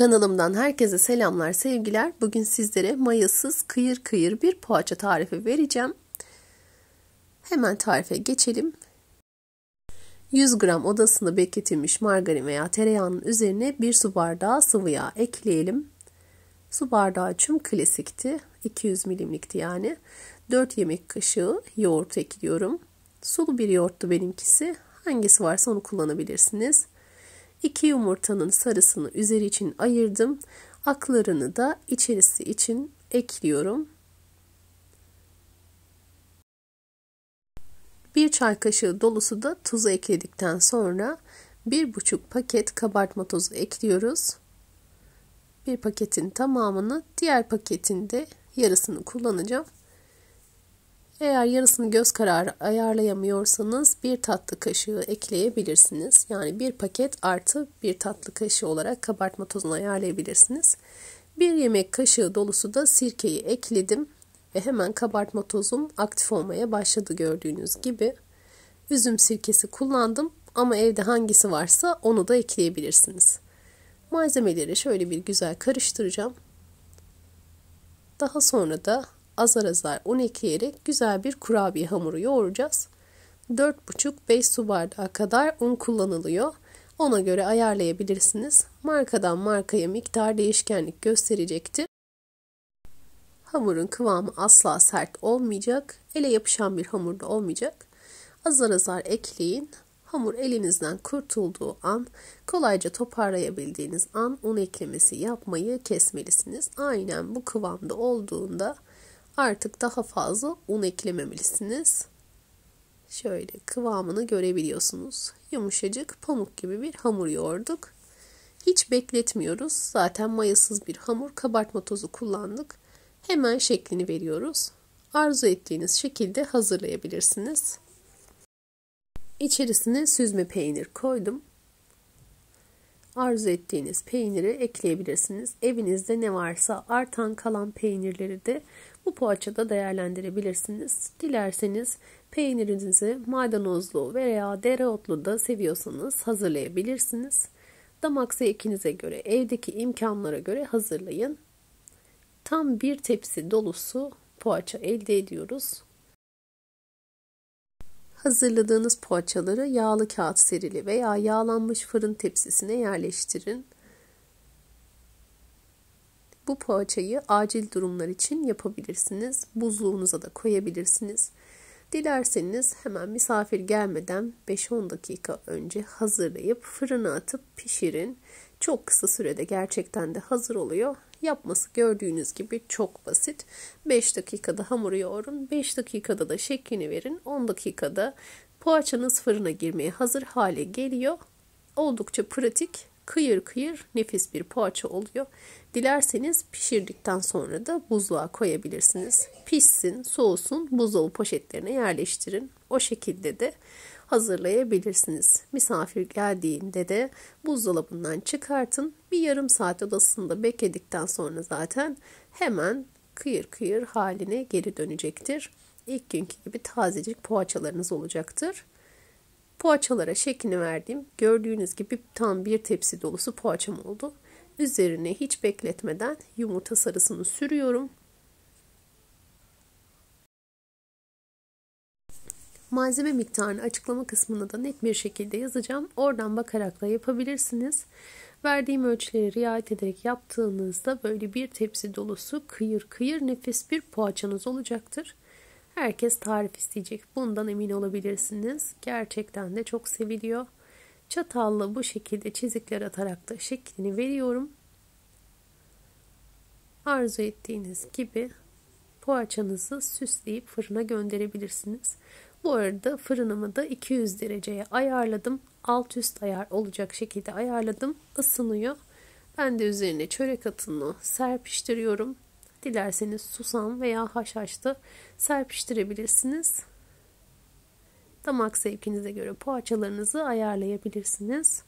Kanalımdan herkese selamlar, sevgiler. Bugün sizlere mayasız kıyır kıyır bir poğaça tarifi vereceğim. Hemen tarife geçelim. 100 gram odasında bekletilmiş margarin veya tereyağının üzerine 1 su bardağı sıvı yağ ekleyelim. Su bardağı ölçüm klasikti. 200 milimlikti yani. 4 yemek kaşığı yoğurt ekliyorum. Sulu bir yoğurttu benimkisi. Hangisi varsa onu kullanabilirsiniz. 2 yumurtanın sarısını üzeri için ayırdım. Aklarını da içerisi için ekliyorum. 1 çay kaşığı dolusu da tuzu ekledikten sonra 1,5 paket kabartma tozu ekliyoruz. Bir paketin tamamını, diğer paketin de yarısını kullanacağım. Eğer yarısını göz kararı ayarlayamıyorsanız 1 tatlı kaşığı ekleyebilirsiniz. Yani 1 paket artı 1 tatlı kaşığı olarak kabartma tozunu ayarlayabilirsiniz. 1 yemek kaşığı dolusu da sirkeyi ekledim. Ve hemen kabartma tozum aktif olmaya başladı gördüğünüz gibi. Üzüm sirkesi kullandım ama evde hangisi varsa onu da ekleyebilirsiniz. Malzemeleri şöyle bir güzel karıştıracağım. Daha sonra da azar azar un ekleyerek güzel bir kurabiye hamuru yoğuracağız. 4,5-5 su bardağı kadar un kullanılıyor. Ona göre ayarlayabilirsiniz. Markadan markaya miktar değişkenlik gösterecektir. Hamurun kıvamı asla sert olmayacak. Ele yapışan bir hamur da olmayacak. Azar azar ekleyin. Hamur elinizden kurtulduğu an, kolayca toparlayabildiğiniz an un eklemesi yapmayı kesmelisiniz. Aynen bu kıvamda olduğunda artık daha fazla un eklememelisiniz. Şöyle kıvamını görebiliyorsunuz. Yumuşacık pamuk gibi bir hamur yoğurduk. Hiç bekletmiyoruz. Zaten mayasız bir hamur, kabartma tozu kullandık. Hemen şeklini veriyoruz. Arzu ettiğiniz şekilde hazırlayabilirsiniz. İçerisine süzme peynir koydum. Arzu ettiğiniz peyniri ekleyebilirsiniz. Evinizde ne varsa artan kalan peynirleri de bu poğaçada değerlendirebilirsiniz. Dilerseniz peynirinizi maydanozlu veya dereotlu da seviyorsanız hazırlayabilirsiniz. Damak zevkinize göre, evdeki imkanlara göre hazırlayın. Tam bir tepsi dolusu poğaça elde ediyoruz. Hazırladığınız poğaçaları yağlı kağıt serili veya yağlanmış fırın tepsisine yerleştirin. Bu poğaçayı acil durumlar için yapabilirsiniz. Buzluğunuza da koyabilirsiniz. Dilerseniz hemen misafir gelmeden 5-10 dakika önce hazırlayıp fırına atıp pişirin. Çok kısa sürede gerçekten de hazır oluyor. Yapması gördüğünüz gibi çok basit. 5 dakikada hamuru yoğurun. 5 dakikada da şeklini verin. 10 dakikada poğaçanız fırına girmeye hazır hale geliyor. Oldukça pratik, kıyır kıyır nefis bir poğaça oluyor. Dilerseniz pişirdikten sonra da buzluğa koyabilirsiniz. Pişsin, soğusun, buzdolabı poşetlerine yerleştirin. O şekilde de hazırlayabilirsiniz. Misafir geldiğinde de buzdolabından çıkartın. Bir yarım saat odasında bekledikten sonra zaten hemen kıyır kıyır haline geri dönecektir. İlk günkü gibi tazecik poğaçalarınız olacaktır. Poğaçalara şeklini verdim. Gördüğünüz gibi tam bir tepsi dolusu poğaçam oldu. Üzerine hiç bekletmeden yumurta sarısını sürüyorum. Malzeme miktarını açıklama kısmına da net bir şekilde yazacağım. Oradan bakarak da yapabilirsiniz. Verdiğim ölçüleri riayet ederek yaptığınızda böyle bir tepsi dolusu kıyır kıyır nefis bir poğaçanız olacaktır. Herkes tarif isteyecek. Bundan emin olabilirsiniz. Gerçekten de çok seviliyor. Çatalla bu şekilde çizikler atarak da şeklini veriyorum. Arzu ettiğiniz gibi poğaçanızı süsleyip fırına gönderebilirsiniz. Bu arada fırınımı da 200 dereceye ayarladım. Alt üst ayar olacak şekilde ayarladım. Isınıyor. Ben de üzerine çörek otunu serpiştiriyorum. Dilerseniz susam veya haşhaş da serpiştirebilirsiniz. Damak zevkinize göre poğaçalarınızı ayarlayabilirsiniz.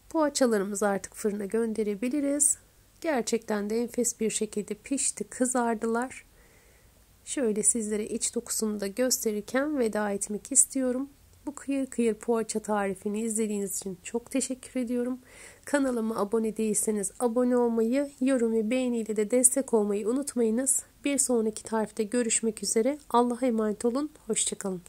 Poğaçalarımızı artık fırına gönderebiliriz. Gerçekten de enfes bir şekilde pişti, kızardılar. Şöyle sizlere iç dokusunu da gösterirken veda etmek istiyorum. Bu kıyır kıyır poğaça tarifini izlediğiniz için çok teşekkür ediyorum. Kanalıma abone değilseniz abone olmayı, yorum ve beğeniyle de destek olmayı unutmayınız. Bir sonraki tarifte görüşmek üzere. Allah'a emanet olun. Hoşça kalın.